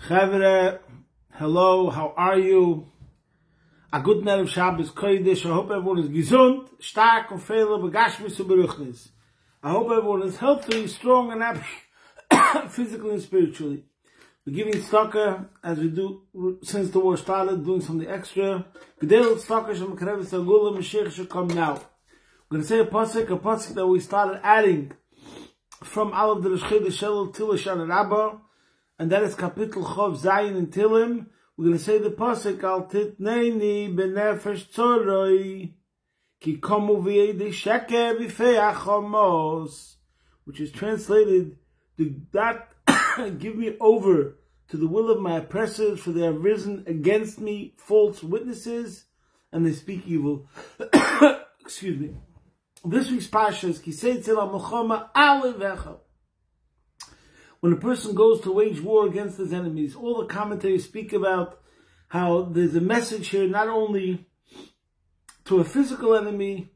Chavre, hello, how are you? A good night of Shabbos Kodesh. I hope everyone is gesund, stark, and feile, begashmis and beruchnis. I hope everyone is healthy, strong, and happy, physically and spiritually. We're giving tzedakah, as we do since the war started, doing something extra. Gedel tzedakah shem karev sagula Mashiach should come now. We're going to say a pasuk that we started adding from Aleph Derish Chedesh Shelel Tilish and Rabbi, and that is Kapitel Chov Zayin in Tilim. We're going to say the pasuk Al Titneini Benefesh Tzoroi Ki Komu V'Yedei Sheker B'Fei Achamos, which is translated, "Do not give me over to the will of my oppressors, for they have risen against me false witnesses, and they speak evil." Excuse me. This week's Parshas, Ki Seitzei L'Milchama Alevecha. When a person goes to wage war against his enemies, all the commentators speak about how there's a message here not only to a physical enemy,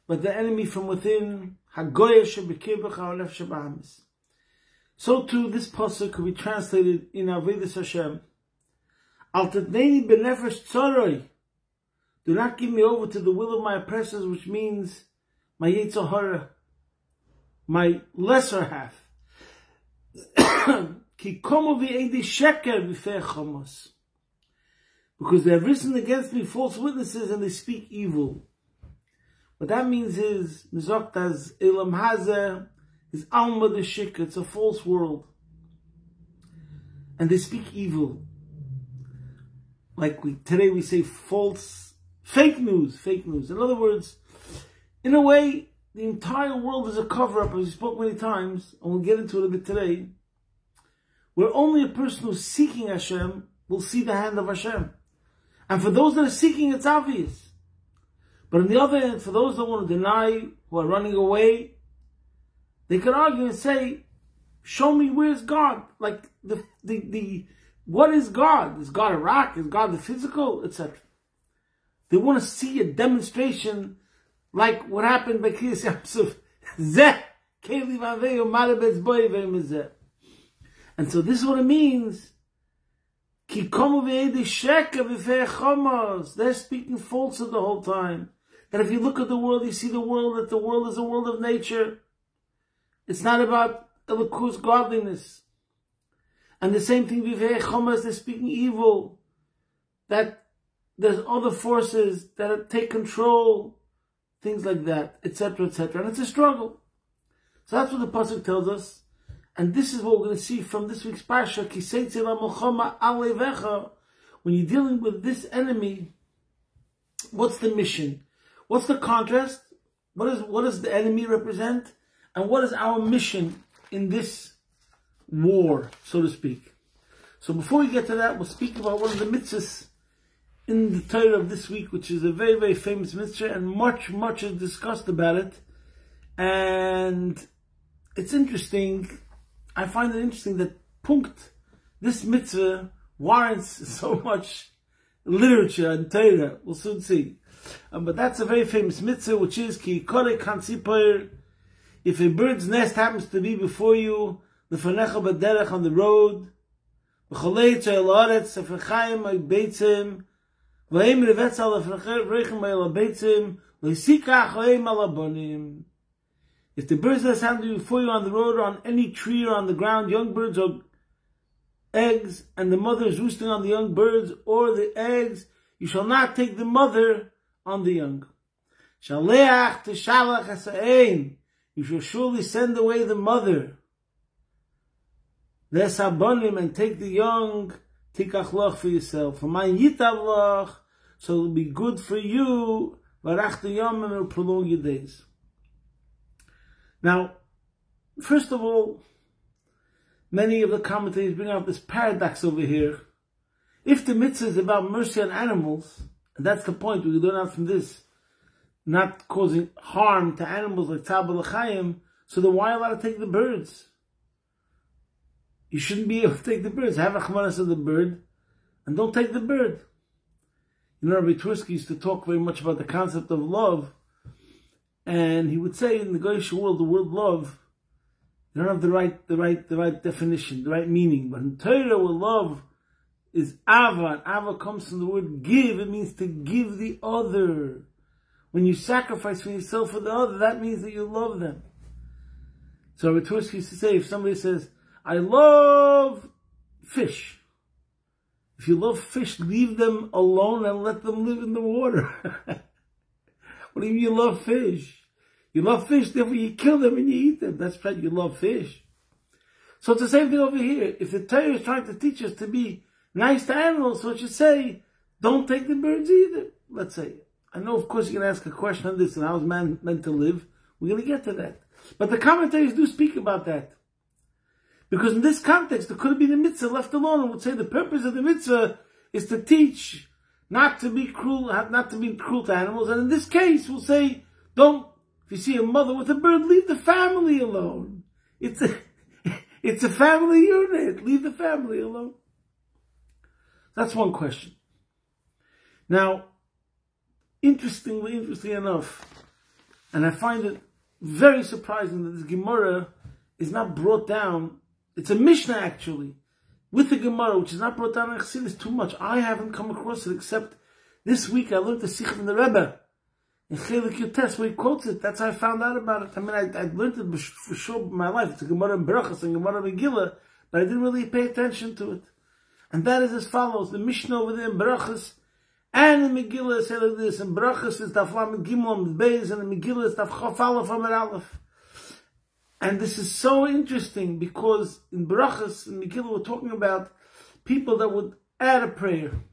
but the enemy from within. Hagoya shebekirbecha olef shebahamis. So too, this pasuk could be translated in Avodas Hashem. Al tetneini benefesh tzoroi. Do not give me over to the will of my oppressors, which means my yetzer hara, my lesser half. Ki komu v'yedei sheker b'fei chamos. Because they have risen against me false witnesses and they speak evil. What that means is, Mizok as Elam Hazeh, is Alma the Shik, it's a false world. And they speak evil. Like today we say false, fake news. In other words, in a way, the entire world is a cover-up, as we spoke many times, and we'll get into it a bit today, where only a person who's seeking Hashem will see the hand of Hashem. And for those that are seeking, it's obvious. But on the other hand, for those that want to deny, who are running away, they can argue and say, show me where's God? Like, what is God? Is God a rock? Is God the physical? Etc. They want to see a demonstration like what happened by Kriyas Yamsuf. And so this is what it means. They're speaking falsehood the whole time. That if you look at the world, you see the world, that the world is a world of nature. It's not about Elokus godliness. And the same thing, they're speaking evil. That there's other forces that take control. Things like that, etc., etc. And it's a struggle. So that's what the pasuk tells us. And this is what we're going to see from this week's Parsha, Ki Seitzei L'Milchama Alevecha. When you're dealing with this enemy, what's the mission? What's the contrast? What does the enemy represent? And what is our mission in this war, so to speak? So before we get to that, we'll speak about one of the mitzvahs in the Torah of this week, which is a very, very famous mitzvah, and much is discussed about it. And it's interesting. I find it interesting that this mitzvah warrants so much literature and Torah. We'll soon see. But that's a very famous mitzvah, which is Ki Kore Kansipoir. If a bird's nest happens to be before you, the Fanecha Baderech on the road, V'cholei Tzay L'Aretz, Sefechayim Beitzim, V'ayim Revetz Al Afrechem Al Beitzim, V'yisika Achoyim Al Abonim. If the bird's nest happens to be before you on the road, or on any tree or on the ground, young birds or eggs, and the mother is roosting on the young birds or the eggs, you shall not take the mother on the young. Shaleach Teshalach Hasayin. You shall surely send away the mother. Lesabonim, and take the young. Tikach loch for yourself. For my yitav loch, so it will be good for you. Varach the yom, and it will prolong your days. Now, first of all, many of the commentators bring out this paradox over here. If the mitzvah is about mercy on animals, and that's the point we learn out from this, not causing harm to animals like Tzabal L'Chaim, so then why allowed to take the birds? You shouldn't be able to take the birds. Have a chamanas of the bird, and don't take the bird. You know, Rabbi Tversky used to talk very much about the concept of love, and he would say in the Goyish world, the word love You don't have the right definition, the right meaning. But in Torah, where love is ava, and ava comes from the word give, it means to give the other. When you sacrifice for yourself for the other, that means that you love them. So Rabbi used to say, if somebody says, I love fish. If you love fish, leave them alone and let them live in the water. What do you mean you love fish? You love fish, therefore you kill them and you eat them. That's right, you love fish. So it's the same thing over here. If the Torah is trying to teach us to be nice to animals, so it should say, don't take the birds either. Let's say. I know, of course, you're going to ask a question on this, and how is man meant to live? We're going to get to that. But the commentaries do speak about that. Because in this context, there could have been a mitzvah left alone, and would say the purpose of the mitzvah is to teach not to be cruel to animals. And in this case, we'll say, don't, if you see a mother with a bird, leave the family alone. It's a family unit. Leave the family alone. That's one question. Now, interestingly enough, and I find it very surprising that this Gemara is not brought down. It's a Mishnah actually, with the Gemara, which is not brought down in Chassidus too much. I haven't come across it except this week I learned the Sikha from the Rabbi in Chelik Yotes where he quotes it. That's how I found out about it. I mean, I learned it for sure in my life. It's a Gemara in Parshas and Gemara in Megillah, but I didn't really pay attention to it. And that is as follows: the Mishnah over there in Parshas and in Megillah say like this. In Parshas is Daf Lamed Gimel Amud Beis, and in Megillah is Daf Chaf Aleph Amud Aleph. And this is so interesting because in Parshas and Megillah we're talking about people that would add a prayer.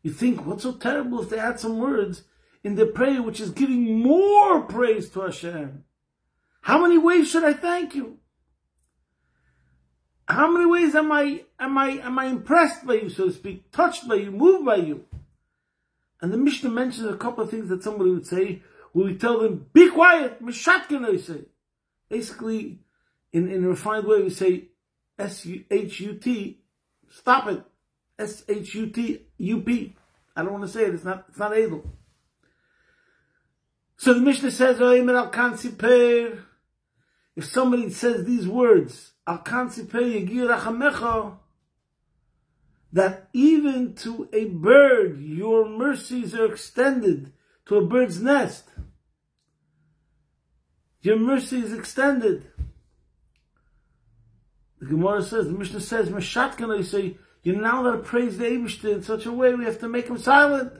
You think, what's so terrible if they add some words in the prayer which is giving more praise to Hashem? How many ways should I thank you? How many ways am I impressed by you, so to speak, touched by you, moved by you? And the Mishnah mentions a couple of things that somebody would say, where we tell them, be quiet, Meshatkin, I say. Basically, in a refined way, we say, S-H-U-T, stop it. S-H-U-T-U-P. I don't want to say it, it's not able. So the Mishnah says, if somebody says these words, that even to a bird, your mercies are extended to a bird's nest. Your mercy is extended. The Gemara says, the Mishnah says, Meshatkan, you say, you're now allowed to praise the Eibishter in such a way we have to make him silent.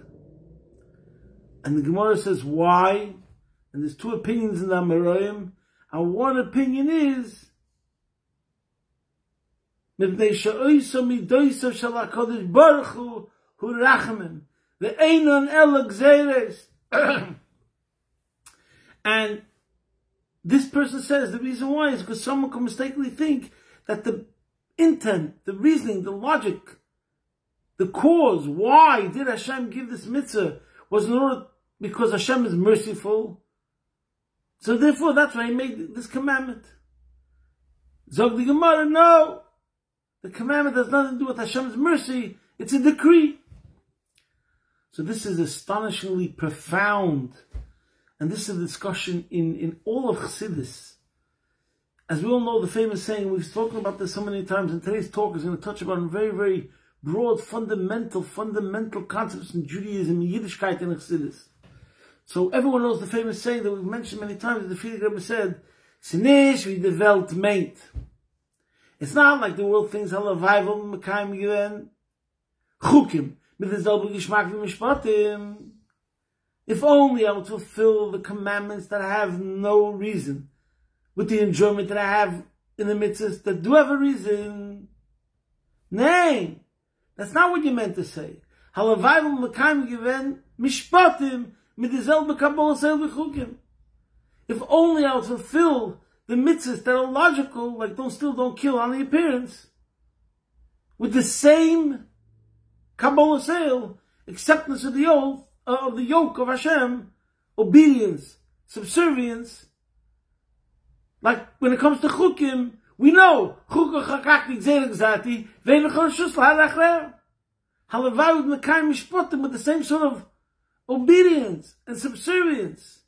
And the Gemara says, why? And there's two opinions in the Amoraim. And one opinion is, and this person says the reason why is because someone can mistakenly think that the intent, the reasoning, the logic, the cause, why did Hashem give this mitzvah was in order because Hashem is merciful. So therefore that's why he made this commandment. Zog the Gemara, no. The commandment has nothing to do with Hashem's mercy. It's a decree. So this is astonishingly profound. And this is a discussion in all of Chassidus. As we all know, the famous saying, we've spoken about this so many times, and today's talk is going to touch upon very, very broad, fundamental concepts in Judaism, in Yiddishkeit, and Chassidus. So everyone knows the famous saying that we've mentioned many times, the Friedrich Rebbe said, "Sinish wie de Welt meint." It's not like the world thinks Halavival Mekayim Given Chukim mit derselben Geschmack wie Mishpatim. If only I would fulfill the commandments that have no reason, with the enjoyment that I have in the mitzvahs that do have a reason. Nay, that's not what you meant to say. Halavival Mekayim Given Mishpatim mit derselben Kabbalah Seil v'Chukim. If only I would fulfill the mitzvahs that are logical, like don't steal, don't kill on the appearance, with the same Kabbalah Seil, acceptance of the oath, of the yoke of Hashem, obedience, subservience. Like when it comes to Chukim, we know Chukah Chakakti Gzeirak Zati Ve'Nechor Shus L'Halachrer. Halavai with Mekayim Mishpatim with the same sort of obedience and subservience.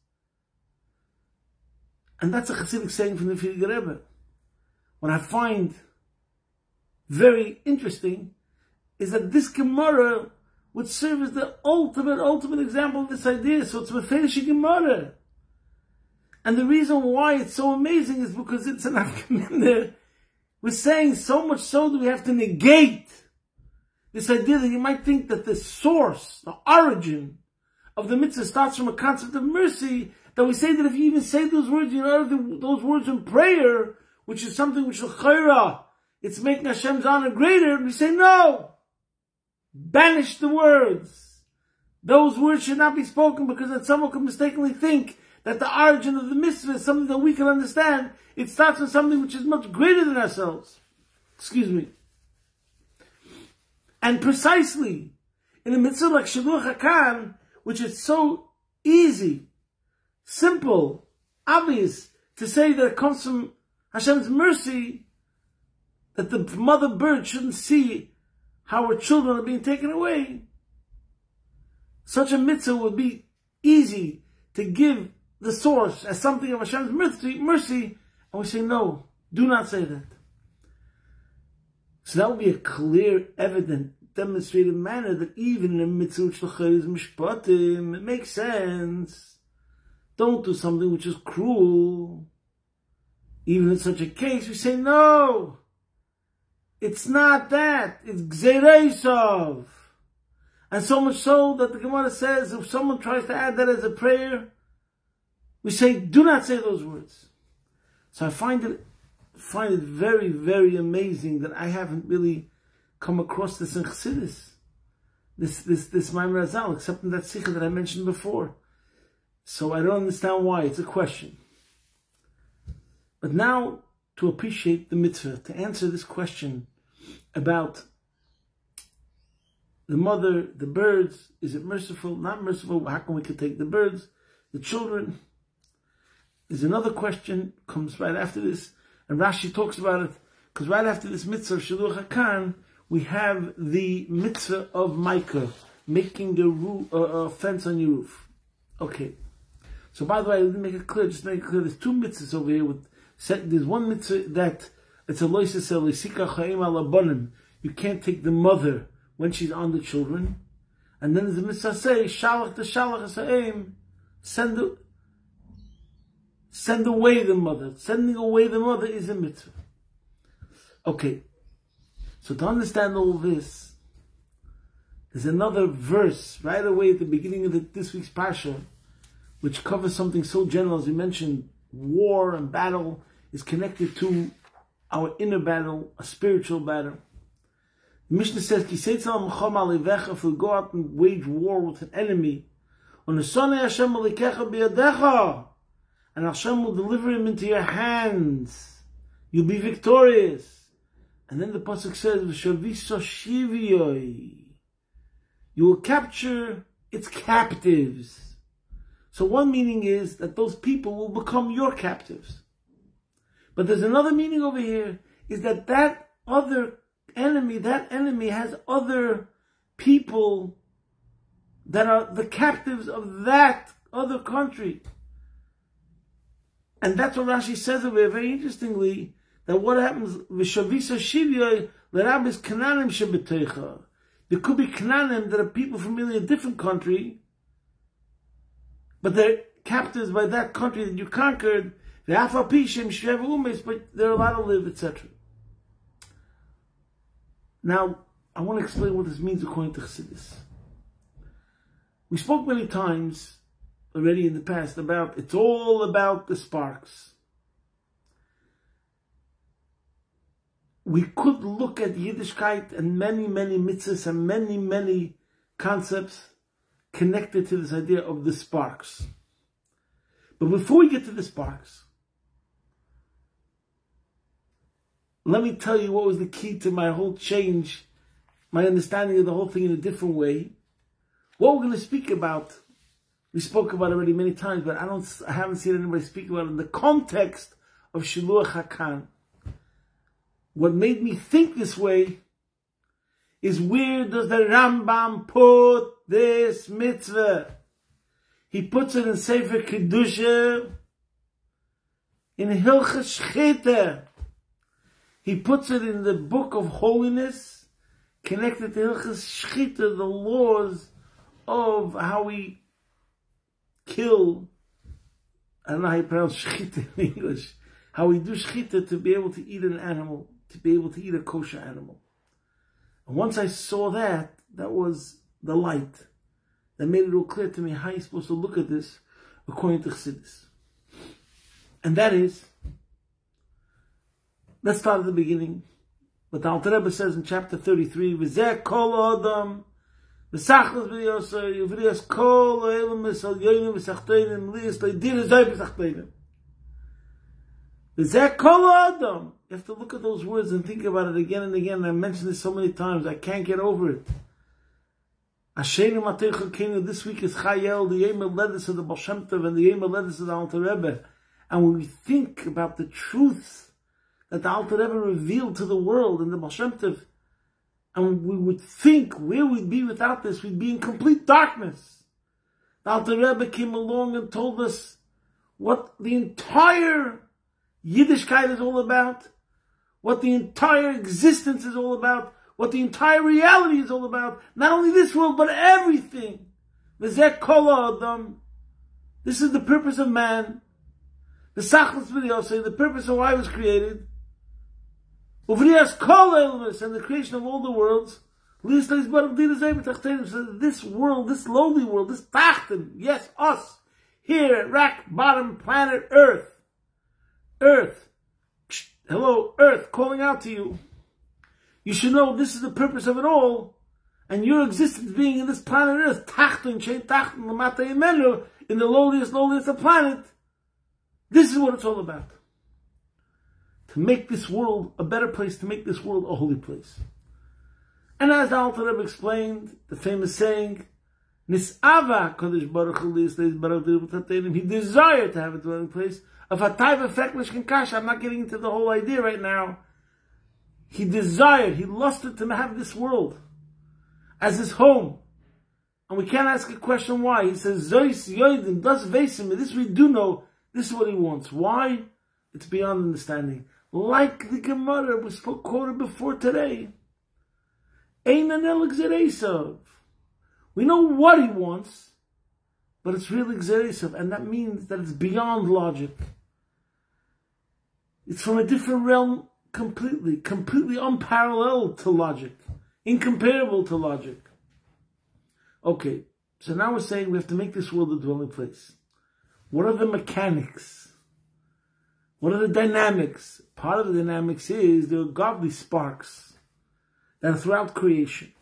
And that's a Chassidic saying from the Friedrich Rebbe. what I find very interesting is that this Gemara would serve as the ultimate example of this idea. So it's Meferish Gemara. And the reason why it's so amazing is because it's an Afghan. We're saying so much so that we have to negate this idea that you might think that the source, the origin of the mitzvah starts from a concept of mercy, that we say that if you even say those words, you know, those words in prayer, which is something which l'chayra, it's making Hashem's honor greater, we say no. Banish the words. Those words should not be spoken, because then someone could mistakenly think that the origin of the mitzvah is something that we can understand. It starts with something which is much greater than ourselves. Excuse me. And precisely, in a mitzvah like Shiluach HaKan, which is so easy, simple, obvious, to say that it comes from Hashem's mercy, that the mother bird shouldn't see how her children are being taken away. Such a mitzvah would be easy to give the source as something of Hashem's mercy, and we say, no, do not say that. So that would be a clear, evident, demonstrated manner that even in a mitzvah which is mishpatim, it makes sense. Don't do something which is cruel. Even in such a case, we say, no, it's not that. It's gzereisov. And so much so that the Gemara says, if someone tries to add that as a prayer, we say, do not say those words. So I find it very, very amazing that I haven't really come across this in Chassidus, this Maimer Azal, except in that Sikha that I mentioned before. So I don't understand why. It's a question. But now, to appreciate the mitzvah, to answer this question about the mother, the birds, is it merciful, not merciful, how come we could take the birds, the children? There's another question, comes right after this, and Rashi talks about it, because right after this mitzvah of Shiluach HaKan, we have the mitzvah of Micah, making the roof, fence on your roof. Okay. So by the way, I didn't make it clear, just make it clear, there's two mitzvahs over here. There's one mitzvah that it's a loisesel, isika chaim alabonim. You can't take the mother when she's on the children. And then there's a mitzvah say, shalach the shalach hasaim, send away the mother. Sending away the mother is a mitzvah. Okay. So to understand all this, there's another verse right away at the beginning of this week's Parsha, which covers something so general. As we mentioned, war and battle is connected to our inner battle, a spiritual battle. The Mishnah says, Ki Seitzei alevecha, if we go out and wage war with an enemy, and Hashem will deliver him into your hands. You'll be victorious. And then the pasuk says, "V'shaviso shiviyoi." You will capture its captives. So one meaning is that those people will become your captives. But there's another meaning over here, is that that enemy has other people that are the captives of that other country. And that's what Rashi says over here, very interestingly, that what happens, V'shavisa shivya l'rabis kananim shebeteicha. There could be kananim that are people from really a different country, but they're captives by that country that you conquered, but they're allowed to live, etc. Now, I want to explain what this means according to Chassidus. We spoke many times already in the past about, it's all about the sparks. We could look at Yiddishkeit and many, many mitzvahs and many, many concepts connected to this idea of the sparks. But before we get to the sparks, let me tell you what was the key to my whole change, my understanding of the whole thing in a different way. What we're going to speak about, we spoke about already many times, but I haven't seen anybody speak about it in the context of Shiluach HaKan. What made me think this way is, where does the Rambam put this mitzvah? He puts it in Sefer Kedusha, in Hilchas Shchita. He puts it in the book of holiness, connected to Hilchas Shchita, the laws of how we kill. I don't know how you pronounce Shchita in English. How we do Shchita to be able to eat an animal, to be able to eat a kosher animal. And once I saw that, that was the light that made it all clear to me how you're supposed to look at this according to Chassidus. And that is, let's start at the beginning. What the Alter Rebbe says in chapter 33, V'zeh kol adam, v'sachlos b'yosei, v'riyas kol ha'elam v'sal yoyim v'sachtenim, v'riyas le'dir zay v'sachtenim. V'zeh kol adam. You have to look at those words and think about it again and again. I mentioned this so many times, I can't get over it. Ashenu Mateicha Kenu, this week is Chayel, the Yom Haledes of the Baal Shem Tov and the Yom Haledes of the Alter Rebbe. And when we think about the truths that the Alter Rebbe revealed to the world in the Baal Shem Tov, and we would think where we'd be without this, we'd be in complete darkness. The Alter Rebbe came along and told us what the entire Yiddishkeit is all about, what the entire existence is all about, what the entire reality is all about. Not only this world, but everything. V'zeh kol ha'adam. This is the purpose of man. V'sachlos b'yosei, the purpose of why it was created. Uvriyas kol ha'elmas, and the creation of all the worlds. So this world, this lowly world, this tachten, yes, us, here, rack, bottom, planet, Earth. Earth. Hello, Earth, calling out to you. You should know this is the purpose of it all, and your existence being in this planet Earth, tachten, shein tachten, lamata yemenu, in the lowliest of the planet. This is what it's all about. To make this world a better place, to make this world a holy place. And as the Alter Rebbe explained, the famous saying, Nis'ava Kodesh Baruch Hu Liyisleis Baruch Hu, he desired to have a dwelling place. Of a type of feklish kash, I'm not getting into the whole idea right now. He desired, he lusted to have this world as his home. And we can't ask a question why. He says, Zois Yoidim, das Vesim, this we do know, this is what he wants. Why? It's beyond understanding. Like the Gemara we spoke quoted before today. Einan el gzereisav. We know what he wants, but it's really gzereisav, and that means that it's beyond logic. It's from a different realm completely unparalleled to logic, incomparable to logic. Okay, so now we're saying we have to make this world a dwelling place. What are the mechanics? What are the dynamics? Part of the dynamics is there are godly sparks that are throughout creation.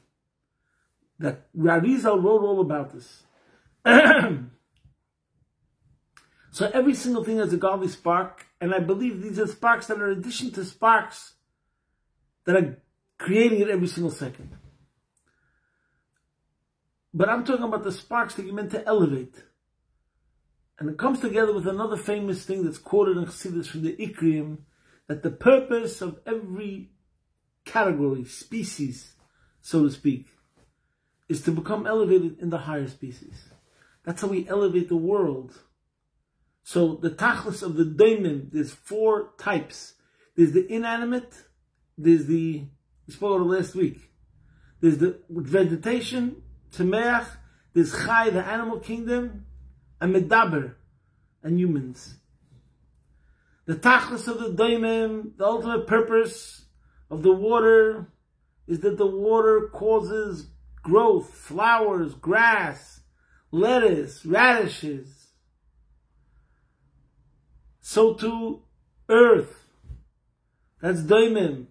That Arizal wrote all about this. So every single thing has a godly spark, and I believe these are sparks that are in addition to sparks that are creating it every single second. But I'm talking about the sparks that you're meant to elevate. And it comes together with another famous thing that's quoted in Chassidus from the Ikrim, that the purpose of every category, species, so to speak, is to become elevated in the higher species. That's how we elevate the world. So the tachlis of the daimon, there's 4 types. There's the inanimate, there's we spoke about it last week. There's the vegetation, temeach, there's chai, the animal kingdom, and medaber, and humans. The tachlis of the daimon, the ultimate purpose of the water, is that the water causes growth, flowers, grass, lettuce, radishes. So too, earth. That's daimon.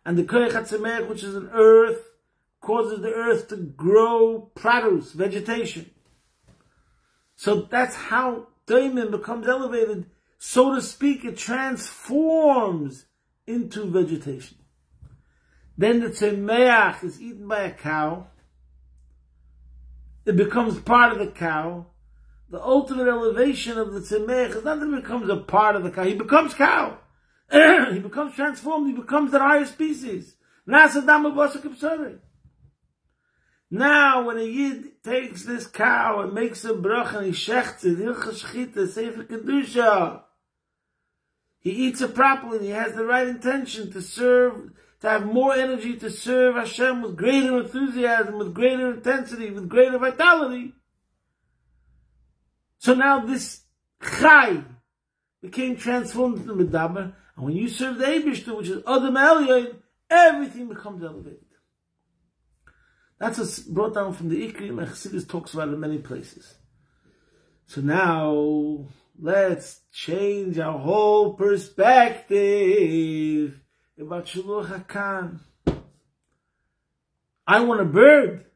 And the koyach hatzemech, which is an earth, causes the earth to grow produce, vegetation. So that's how daimon becomes elevated. So to speak, it transforms into vegetation. Then the tzemeach is eaten by a cow. It becomes part of the cow. The ultimate elevation of the tzemeach is not that it becomes a part of the cow. He becomes cow. He becomes transformed. He becomes the higher species. Now, when a yid takes this cow and makes a brach and he shechts it, Hilchas Shchita, Sefer Kedusha, he eats it properly, and he has the right intention to serve, to have more energy to serve Hashem with greater enthusiasm, with greater intensity, with greater vitality. So now this Chai became transformed into Medaber, and when you serve the Eibishter, which is Adam Elyon, everything becomes elevated. That's what's brought down from the Ikrim, and Chassidus talks about it in many places. So now, let's change our whole perspective about Shiluach HaKan. I want a bird.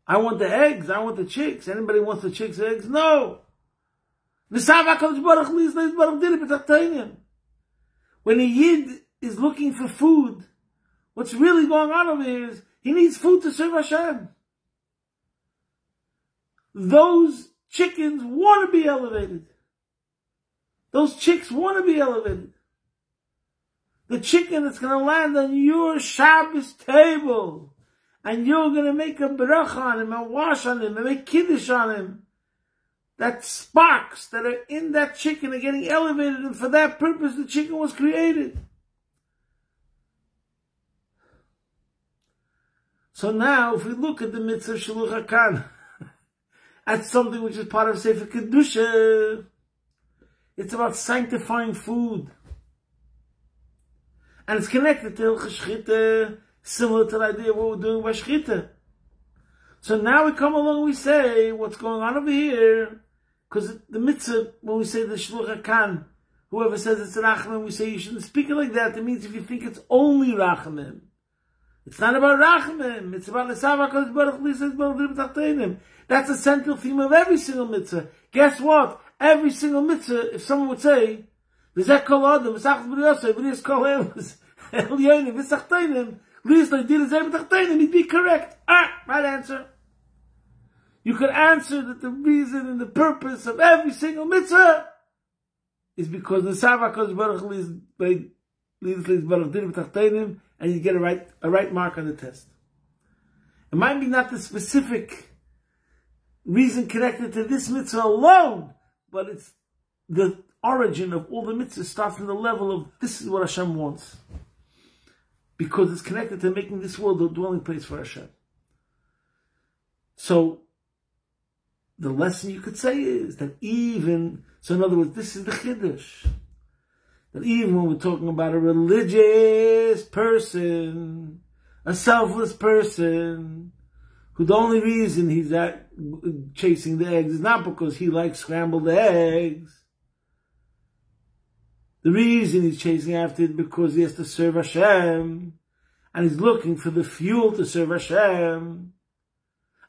I want the eggs. I want the chicks. Anybody wants the chicks' eggs? No. When a Yid is looking for food, what's really going on over here is he needs food to serve Hashem. Those chickens want to be elevated. Those chicks want to be elevated. The chicken that's going to land on your Shabbos table, and you're going to make a bracha on him, and wash on him, and make kiddush on him. That sparks that are in that chicken are getting elevated, and for that purpose the chicken was created. So now, if we look at the mitzvah of Shiluach HaKan, that's something which is part of Sefer Kedusha. It's about sanctifying food. And it's connected to Hilchos Shchita, similar to the idea of what we're doing by Shchita. So now we come along and we say, what's going on over here? Because the mitzvah, when we say the Shiluach HaKan, whoever says it's Rachamim, we say you shouldn't speak it like that. It means if you think it's only Rachamim. It's not about Rachamim. It's about L'sav HaKadosh Baruch Hu says Baruch Hu B'tachtenim. That's the central theme of every single mitzvah. Guess what? Every single mitzvah, if someone would say, V'zeh kol adam, v'sachas b'riyosei, v'riyos kol emes, elyonim, v'sachtenim, v'riyos lo'ydir zeh b'tachtenim, he'd be correct. Right answer. You could answer that the reason and the purpose of every single mitzvah is because the L'sav HaKadosh Baruch Hu is Baruch Hu b'tachtenim, and you get a right mark on the test. It might be not the specific reason connected to this mitzvah alone, but it's the origin of all the mitzvahs starts from the level of this is what Hashem wants. Because it's connected to making this world a dwelling place for Hashem. So, the lesson you could say is that even, so in other words, this is the Chiddush. That even when we're talking about a religious person, a selfless person, who the only reason he's chasing the eggs is not because he likes scrambled eggs. The reason he's chasing after it is because he has to serve Hashem, and he's looking for the fuel to serve Hashem,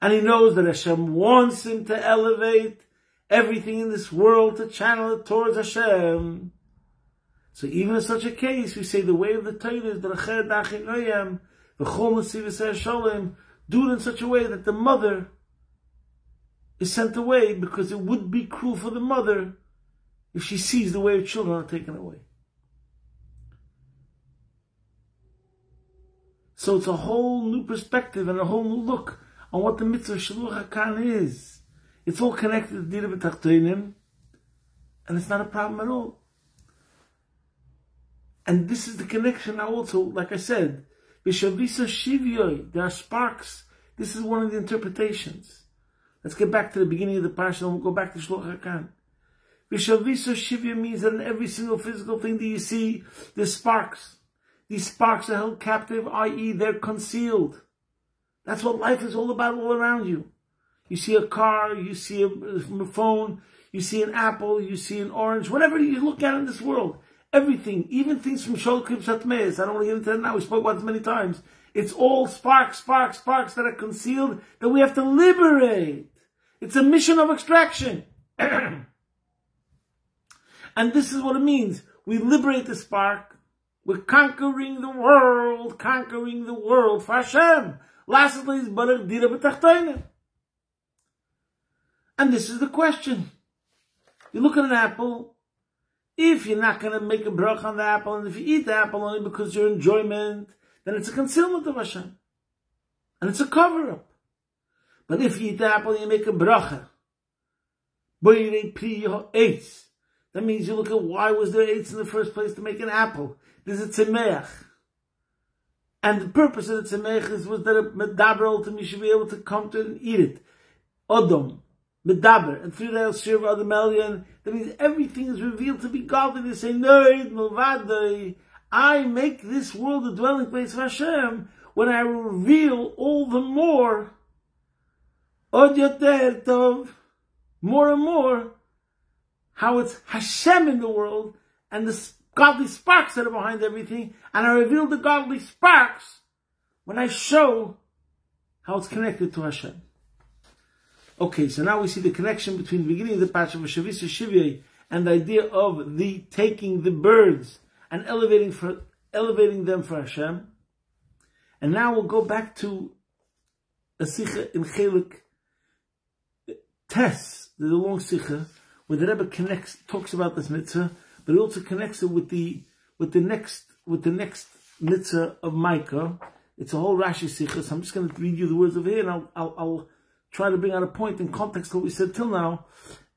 and he knows that Hashem wants him to elevate everything in this world, to channel it towards Hashem. So even in such a case, we say the way of the Torah is D'racheh Da'achin Noyam, V'chol Nasiv Yisrael Sholem. Do it in such a way that the mother is sent away, because it would be cruel for the mother if she sees the way of children are taken away. So it's a whole new perspective and a whole new look on what the mitzvah of Shiluach HaKan is. It's all connected to Dira B'tachtenim, and it's not a problem at all. And this is the connection now also, like I said, V'shavisa Shivyoy, there are sparks. This is one of the interpretations. Let's get back to the beginning of the Parsha, and we'll go back to Shiluach HaKan. V'shavisa Shivyoy means that in every single physical thing that you see, there's sparks. These sparks are held captive, i.e. they're concealed. That's what life is all about all around you. You see a car, you see a phone, you see an apple, you see an orange, whatever you look at in this world. Everything, even things from Shol Krib Satmeis, I don't want to get into that now, we spoke about this many times. It's all sparks that are concealed that we have to liberate. It's a mission of extraction. And this is what it means. We liberate the spark. We're conquering the world for Hashem. Lastly, is Baruch Dira B'tachtenim. And this is the question. You look at an apple. If you're not going to make a bracha on the apple, and if you eat the apple only because your enjoyment, then it's a concealment of Hashem. And it's a cover-up. But if you eat the apple and you make a bracha, That means you look at why was there eitz in the first place to make an apple. There's a tzemeach. And the purpose of the tzemeach was that a medaber ultimately should be able to come to it and eat it. Odom, medaber, and through that serve other million. That means everything is revealed to be godly. They say, Noid, Milvadai, I make this world a dwelling place of Hashem when I reveal all the more, Od Yoter Tov, more and more, how it's Hashem in the world, and the godly sparks that are behind everything, and I reveal the godly sparks when I show how it's connected to Hashem. Okay, so now we see the connection between the beginning of the Parshas of Shavis Shivye and the idea of the taking the birds and elevating them for Hashem. And now we'll go back to a Sikha in Chelik Tes, the long Sikha, where the Rebbe talks about this mitzvah, but he also connects it with the next mitzvah of Micah. It's a whole Rashi Sikha, so I'm just going to read you the words over here, and I'll try to bring out a point in context of what we said till now.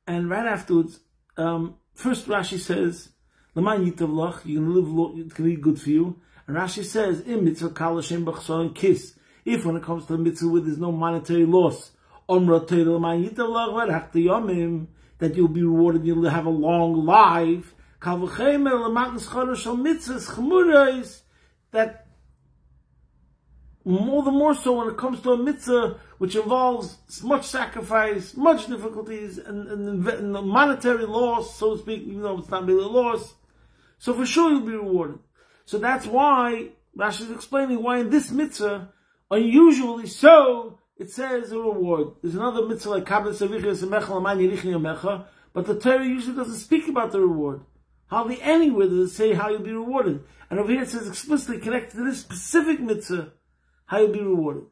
And right afterwards, first Rashi says, "L'man yitav lach," you can live long, it can be good for you. And Rashi says, "Im mitzvah kal Hashem b'chsor and kiss." If when it comes to the mitzvah where there's no monetary loss, Omra Torah l'man yitav lach v'rachta yomim, that you'll be rewarded, you'll have a long life. Kal v'chemer l'matnas chodesh shel mitzvahs chmurais, that more the more so when it comes to a mitzvah which involves much sacrifice, much difficulties, and monetary loss, so to speak, even though it's not really a loss. So for sure you'll be rewarded. So that's why Rashi is explaining why in this mitzvah, unusually so, it says a reward. There's another mitzvah like Kabbalah Savichah Semecha L'man Yerichni Yomecha, but the Torah usually doesn't speak about the reward. Hardly anywhere does it say how you'll be rewarded. And over here it says explicitly connected to this specific mitzvah, how you'll be rewarded.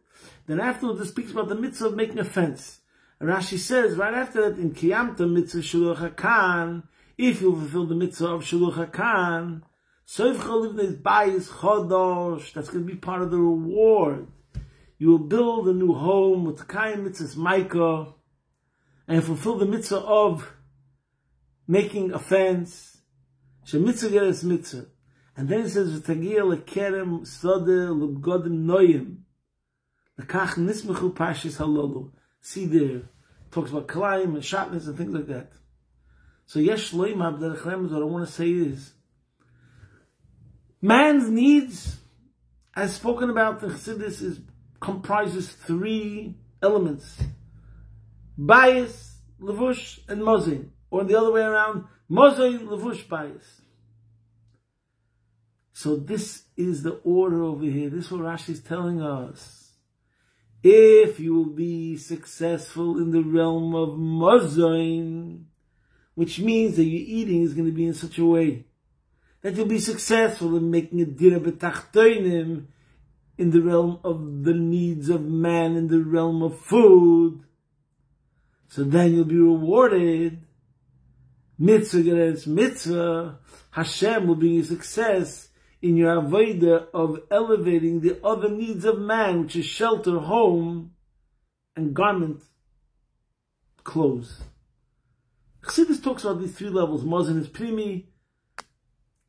Then afterwards it speaks about the mitzvah of making a fence. And Rashi says right after that, in Kiyamta mitzvah Shuluch HaKan, if you fulfill the mitzvah of Shuluch HaKan, Soivcha Livnei's Bayis Chodosh, that's going to be part of the reward. You will build a new home with Kayim mitzvahs Micah, and fulfill the mitzvah of making a fence. Shemitzvah geres mitzvah. And then it says, "V'tagia lekerem sode l'godim noyim, l'kach nismechu Parshas halolu." See there, it talks about kalayim and shatnez and things like that. So yesh loim abderech remez, what I want to say is, man's needs, as spoken about in Chassidus, comprises three elements: bias, levush, and mozin, or the other way around, mozin, levush, bias. So this is the order over here. This is what Rashi is telling us. If you will be successful in the realm of mozain, which means that your eating is going to be in such a way that you'll be successful in making a dinner betachtoinim in the realm of the needs of man, in the realm of food, so then you'll be rewarded. Mitzvah geres mitzvah, Hashem will bring you success in your avodah of elevating the other needs of man, which is shelter, home, and garment, clothes. Chassidus talks about these three levels. Mozin is primi,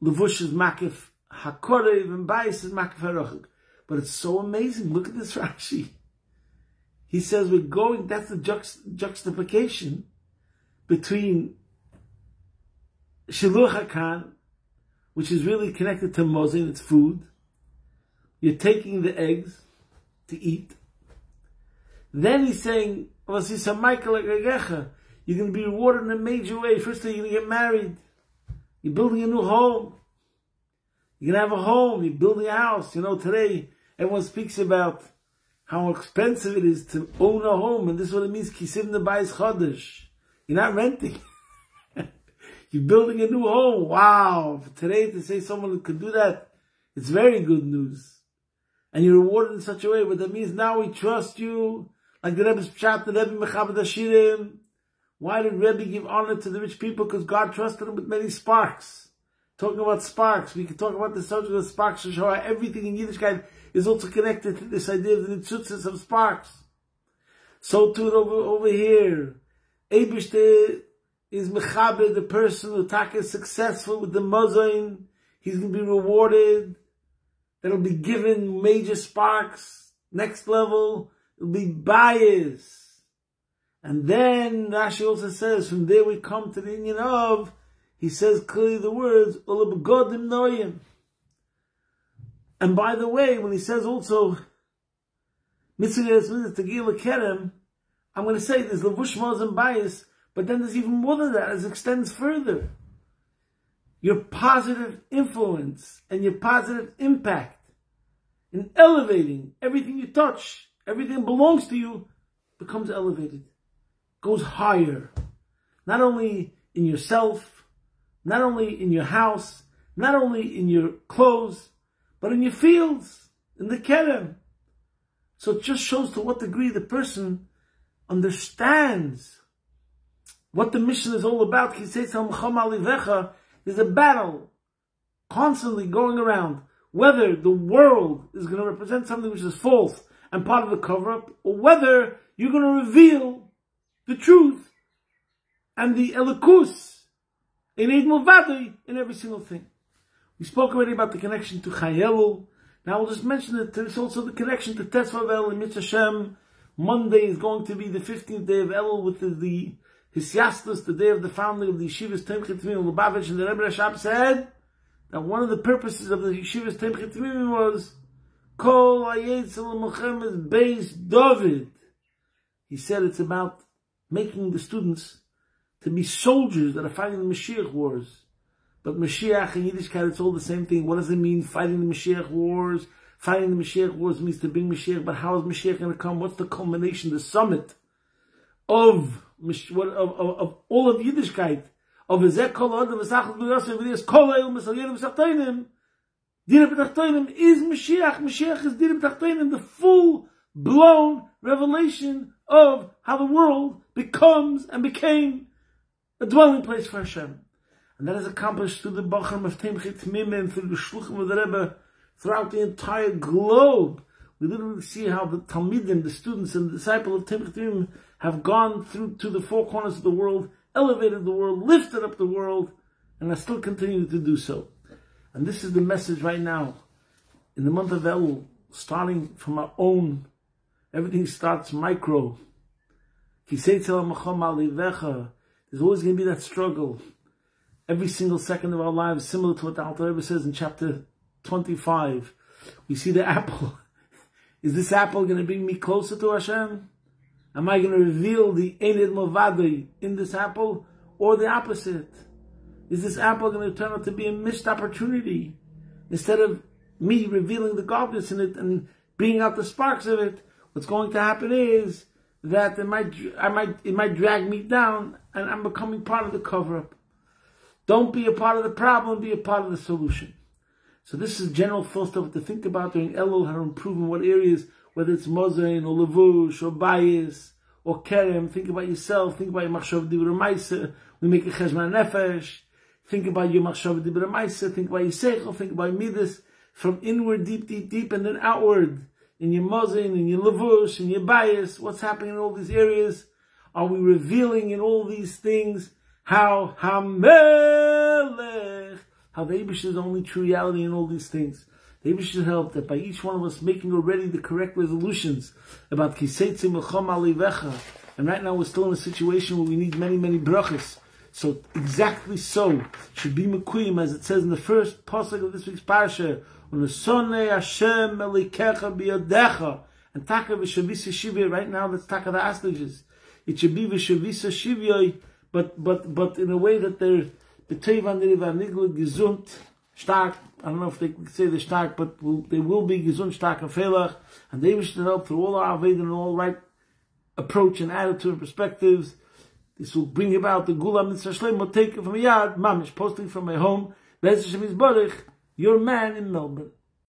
levush is makif hakorev, and bayis is makif harochik. But it's so amazing. Look at this Rashi. He says we're going, that's the juxtaposition between Shiluch HaKan, which is really connected to mozin, it's food. You're taking the eggs to eat. Then he's saying, you're going to be rewarded in a major way. First thing, you're going to get married. You're building a new home. You're going to have a home. You're building a house. You know, today, everyone speaks about how expensive it is to own a home. And this is what it means, kisim the bayis chodesh. You're not renting. You're building a new home. Wow. For today, to say someone could do that, it's very good news. And you're rewarded in such a way. But that means now we trust you. Like the Rebbe's Pshat, the Rebbe Mechabed Hashirim. Why did Rebbe give honor to the rich people? Because God trusted them with many sparks. Talking about sparks, we can talk about the subject of sparks to show how everything in Yiddishkeit is also connected to this idea of the nitzutzes of sparks. So too over here. Eibishte is mechaber, the person who is successful with the mozain, he's going to be rewarded. That'll be given major sparks. Next level, it'll be bias. And then Rashi also says, from there we come to the union of, he says clearly the words, Ulabegodim noyim. And by the way, when he says also, Mitzvah Tegila Kerem, I'm going to say there's Levush Maz and bias, but then there's even more than that, as it extends further. Your positive influence and your positive impact in elevating everything you touch, everything that belongs to you, becomes elevated, goes higher. Not only in yourself, not only in your house, not only in your clothes, but in your fields, in the kerem. So it just shows to what degree the person understands what the mission is all about. There's a battle constantly going around, whether the world is going to represent something which is false and part of the cover-up, or whether you're going to reveal the truth and the elikus in Eid Mulvadi in every single thing. We spoke already about the connection to Chayelu. Now we'll just mention that there's also the connection to Tesvavel and Mitzvah Shem. Monday is going to be the 15th day of Elul, with the Hisyastus, the day of the founding of the Yeshivas Temchet Tmimim Lubavitch. And the Rebbe Rashab said that one of the purposes of the Yeshivas Temchet Tmimim was Kol Hayetzel Mochemed Beis David. He said it's about making the students to be soldiers that are fighting the Mashiach wars. But Mashiach in Yiddishkeit, it's all the same thing. What does it mean, fighting the Mashiach wars? Fighting the Mashiach wars means to bring Mashiach, but how is Mashiach going to come? What's the culmination, the summit of all of Yiddishkeit? Of Ezek Kol Adam V'Sachas B'Yosef V'Yos Kol Eil M'Salyerim V'Sachtoinim. Dina B'Tachtoinim is Mashiach. Mashiach is Dina B'Tachtoinim, the full-blown revelation of how the world becomes and became a dwelling place for Hashem. And that is accomplished through the Bachar of Temchet Tmimim, through the Shluchim of the Rebbe, throughout the entire globe. We literally see how the Talmidim, the students and the disciples of Temchet Tmimim, have gone through to the four corners of the world, elevated the world, lifted up the world, and are still continuing to do so. And this is the message right now. In the month of Elul, starting from our own, everything starts micro. There's always going to be that struggle. Every single second of our lives, similar to what the Alter Rebbe says in chapter 25. We see the apple. Is this apple going to bring me closer to Hashem? Am I going to reveal the Ened Movadi in this apple? Or the opposite? Is this apple going to turn out to be a missed opportunity? Instead of me revealing the godliness in it and bringing out the sparks of it, what's going to happen is that it might drag me down, and I'm becoming part of the cover-up. Don't be a part of the problem, be a part of the solution. So this is general full stuff to think about during Elul, how to improve in what areas, whether it's mozain or levush or bias or kerem. Think about yourself, think about your machshav dibur ma'aseh. We make a cheshbon nefesh. Think about your machshav dibur ma'aseh, think about your seichel, think about midas, from inward, deep, and then outward. In your mozain, in your levush, in your bias, what's happening in all these areas? Are we revealing in all these things how Hamelech, how the Eibush is the only true reality in all these things? The Eibush should help that by each one of us making already the correct resolutions about Seitzei Melcham Alivecha. And right now we're still in a situation where we need many, many brachas. So exactly so should be Mekuyim, as it says in the first pasuk of this week's Parsha, Unesonei Hashem Elikecha Biyadecha. And Taka V'Shavisa Shivya, right now that's Taka the Astages. It should be V'Shavisa Shivya, but in a way that they're B'Teivan Nigla Gesund, stark. I don't know if they say they're stark, but they will be Gesund, stark, and Feilach. And they wish to help through all our Aved and all right approach and attitude and perspectives. This will bring about the Gula Mitzvah Shlem, will take it from a yard, Mamish, posting from my home, Be'ez Hashem Yisborech, your man in Melbourne.